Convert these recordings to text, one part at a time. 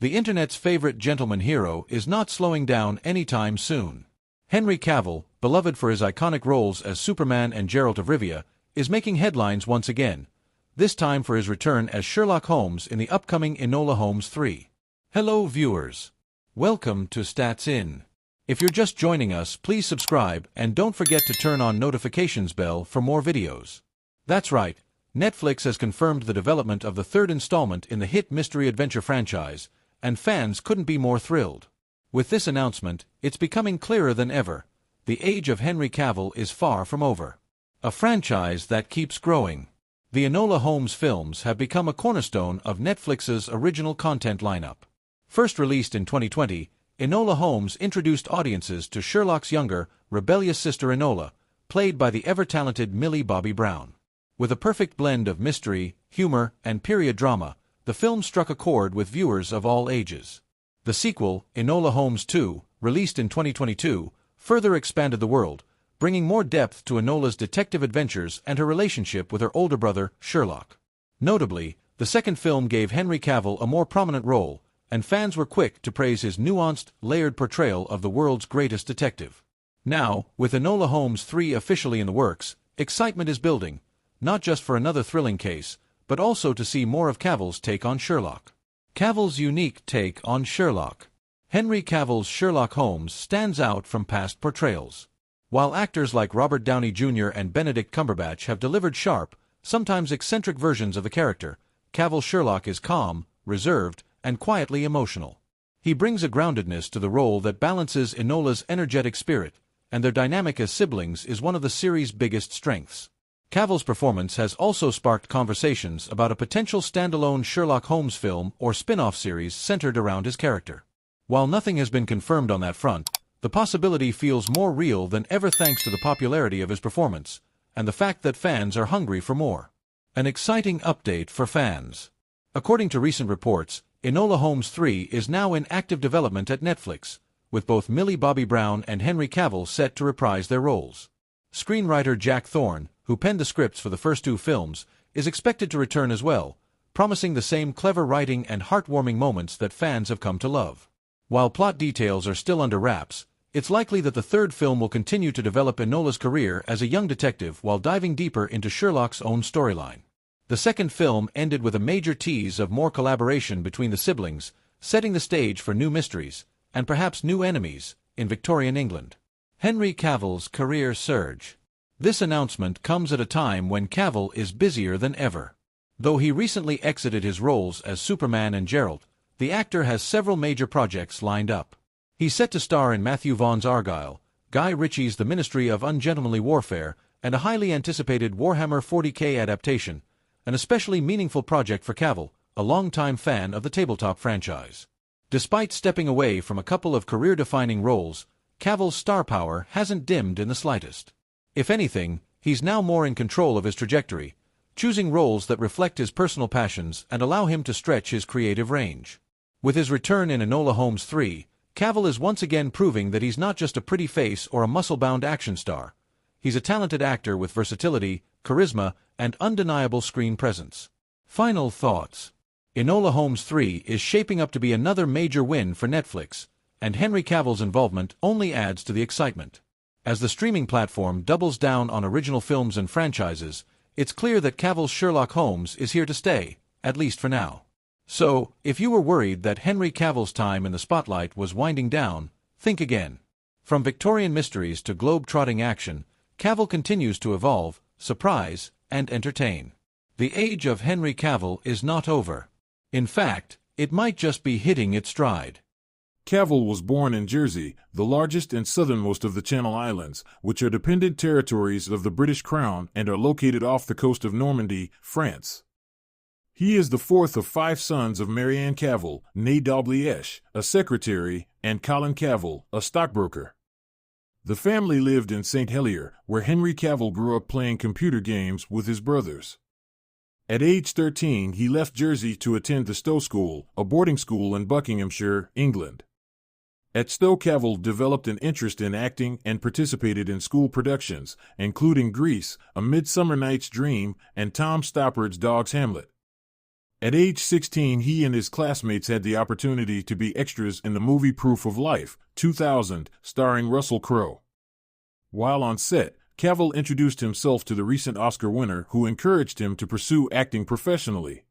The internet's favorite gentleman hero is not slowing down anytime soon. Henry Cavill, beloved for his iconic roles as Superman and Geralt of Rivia, is making headlines once again, this time for his return as Sherlock Holmes in the upcoming Enola Holmes 3. Hello viewers. Welcome to Stats In. If you're just joining us, please subscribe and don't forget to turn on notifications bell for more videos. That's right, Netflix has confirmed the development of the third installment in the hit mystery adventure franchise, and fans couldn't be more thrilled. With this announcement, it's becoming clearer than ever. The age of Henry Cavill is far from over. A franchise that keeps growing. The Enola Holmes films have become a cornerstone of Netflix's original content lineup. First released in 2020, Enola Holmes introduced audiences to Sherlock's younger, rebellious sister Enola, played by the ever-talented Millie Bobby Brown. With a perfect blend of mystery, humor, and period drama, the film struck a chord with viewers of all ages. The sequel, Enola Holmes 2, released in 2022, further expanded the world, bringing more depth to Enola's detective adventures and her relationship with her older brother, Sherlock. Notably, the second film gave Henry Cavill a more prominent role, and fans were quick to praise his nuanced, layered portrayal of the world's greatest detective. Now, with Enola Holmes 3 officially in the works, excitement is building, not just for another thrilling case, but also to see more of Cavill's take on Sherlock. Cavill's unique take on Sherlock. Henry Cavill's Sherlock Holmes stands out from past portrayals. While actors like Robert Downey Jr. and Benedict Cumberbatch have delivered sharp, sometimes eccentric versions of the character, Cavill's Sherlock is calm, reserved, and quietly emotional. He brings a groundedness to the role that balances Enola's energetic spirit, and their dynamic as siblings is one of the series' biggest strengths. Cavill's performance has also sparked conversations about a potential standalone Sherlock Holmes film or spin-off series centered around his character. While nothing has been confirmed on that front, the possibility feels more real than ever thanks to the popularity of his performance, and the fact that fans are hungry for more. An exciting update for fans. According to recent reports, Enola Holmes 3 is now in active development at Netflix, with both Millie Bobby Brown and Henry Cavill set to reprise their roles. Screenwriter Jack Thorne, who penned the scripts for the first two films, is expected to return as well, promising the same clever writing and heartwarming moments that fans have come to love. While plot details are still under wraps, it's likely that the third film will continue to develop Enola's career as a young detective while diving deeper into Sherlock's own storyline. The second film ended with a major tease of more collaboration between the siblings, setting the stage for new mysteries, and perhaps new enemies, in Victorian England. Henry Cavill's career surge. This announcement comes at a time when Cavill is busier than ever. Though he recently exited his roles as Superman and Geralt, the actor has several major projects lined up. He's set to star in Matthew Vaughn's Argylle, Guy Ritchie's The Ministry of Ungentlemanly Warfare, and a highly anticipated Warhammer 40K adaptation, an especially meaningful project for Cavill, a longtime fan of the tabletop franchise. Despite stepping away from a couple of career-defining roles, Cavill's star power hasn't dimmed in the slightest. If anything, he's now more in control of his trajectory, choosing roles that reflect his personal passions and allow him to stretch his creative range. With his return in Enola Holmes 3, Cavill is once again proving that he's not just a pretty face or a muscle-bound action star. He's a talented actor with versatility, charisma, and undeniable screen presence. Final thoughts. Enola Holmes 3 is shaping up to be another major win for Netflix, and Henry Cavill's involvement only adds to the excitement. As the streaming platform doubles down on original films and franchises, it's clear that Cavill's Sherlock Holmes is here to stay, at least for now. So, if you were worried that Henry Cavill's time in the spotlight was winding down, think again. From Victorian mysteries to globe-trotting action, Cavill continues to evolve, surprise, and entertain. The age of Henry Cavill is not over. In fact, it might just be hitting its stride. Cavill was born in Jersey, the largest and southernmost of the Channel Islands, which are dependent territories of the British Crown and are located off the coast of Normandy, France. He is the fourth of 5 sons of Marianne Cavill, née Dalgliesh, a secretary, and Colin Cavill, a stockbroker. The family lived in St. Helier, where Henry Cavill grew up playing computer games with his brothers. At age 13, he left Jersey to attend the Stowe School, a boarding school in Buckinghamshire, England. At Stowe, Cavill developed an interest in acting and participated in school productions, including Grease, A Midsummer Night's Dream, and Tom Stoppard's Dog's Hamlet. At age 16, he and his classmates had the opportunity to be extras in the movie Proof of Life, 2000, starring Russell Crowe. While on set, Cavill introduced himself to the recent Oscar winner, who encouraged him to pursue acting professionally.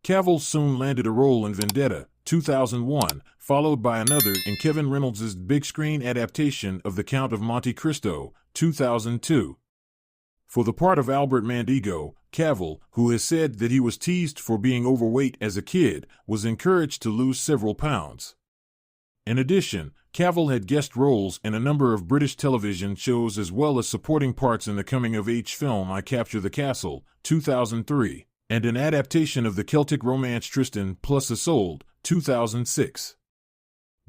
Cavill soon landed a role in Vendetta, 2001, followed by another in Kevin Reynolds' big-screen adaptation of The Count of Monte Cristo, 2002. For the part of Albert Mandigo, Cavill, who has said that he was teased for being overweight as a kid, was encouraged to lose several pounds. In addition, Cavill had guest roles in a number of British television shows as well as supporting parts in the coming-of-age film I Capture the Castle, 2003, and an adaptation of the Celtic romance Tristan plus Isolde, 2006.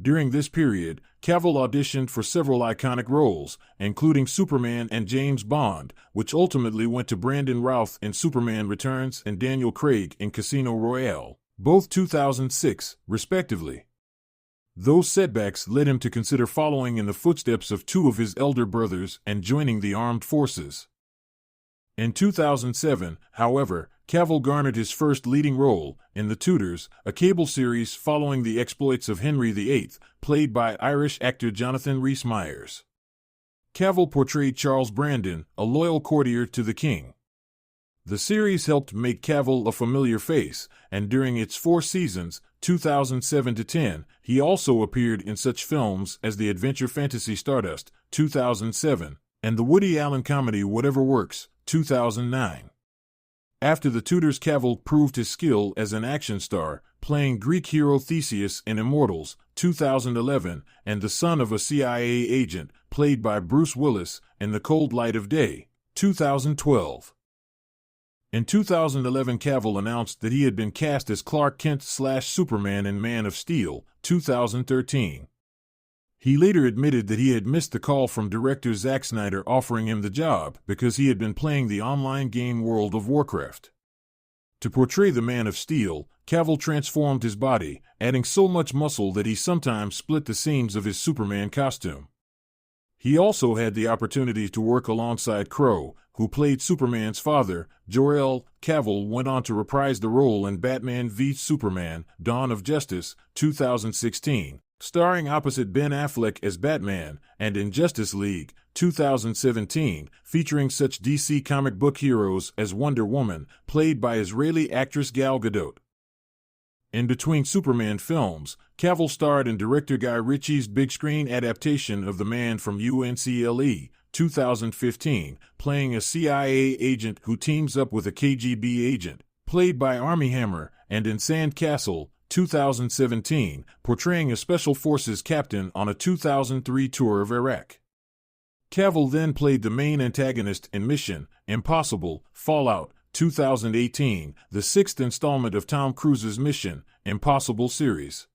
During this period, Cavill auditioned for several iconic roles, including Superman and James Bond, which ultimately went to Brandon Routh in Superman Returns and Daniel Craig in Casino Royale, both 2006, respectively. Those setbacks led him to consider following in the footsteps of two of his elder brothers and joining the armed forces. In 2007, however, Cavill garnered his first leading role in The Tudors, a cable series following the exploits of Henry VIII, played by Irish actor Jonathan Rhys-Meyers. Cavill portrayed Charles Brandon, a loyal courtier to the king. The series helped make Cavill a familiar face, and during its 4 seasons, 2007 to 10, he also appeared in such films as the adventure fantasy Stardust, 2007, and the Woody Allen comedy Whatever Works, 2009. After The Tudors, Cavill proved his skill as an action star, playing Greek hero Theseus in Immortals, 2011, and the son of a CIA agent, played by Bruce Willis, in The Cold Light of Day, 2012. In 2011, Cavill announced that he had been cast as Clark Kent/Superman in Man of Steel, 2013. He later admitted that he had missed the call from director Zack Snyder offering him the job because he had been playing the online game World of Warcraft. To portray the Man of Steel, Cavill transformed his body, adding so much muscle that he sometimes split the seams of his Superman costume. He also had the opportunity to work alongside Crowe, who played Superman's father. Jor-El. Cavill went on to reprise the role in Batman v Superman, Dawn of Justice, 2016, starring opposite Ben Affleck as Batman, and in Justice League, 2017, featuring such DC comic book heroes as Wonder Woman, played by Israeli actress Gal Gadot. In between Superman films, Cavill starred in director Guy Ritchie's big-screen adaptation of The Man from UNCLE, 2015, playing a CIA agent who teams up with a KGB agent, played by Armie Hammer, and in Sand Castle, 2017, portraying a Special Forces captain on a 2003 tour of Iraq. Cavill then played the main antagonist in Mission Impossible Fallout, 2018, the 6th installment of Tom Cruise's Mission Impossible series.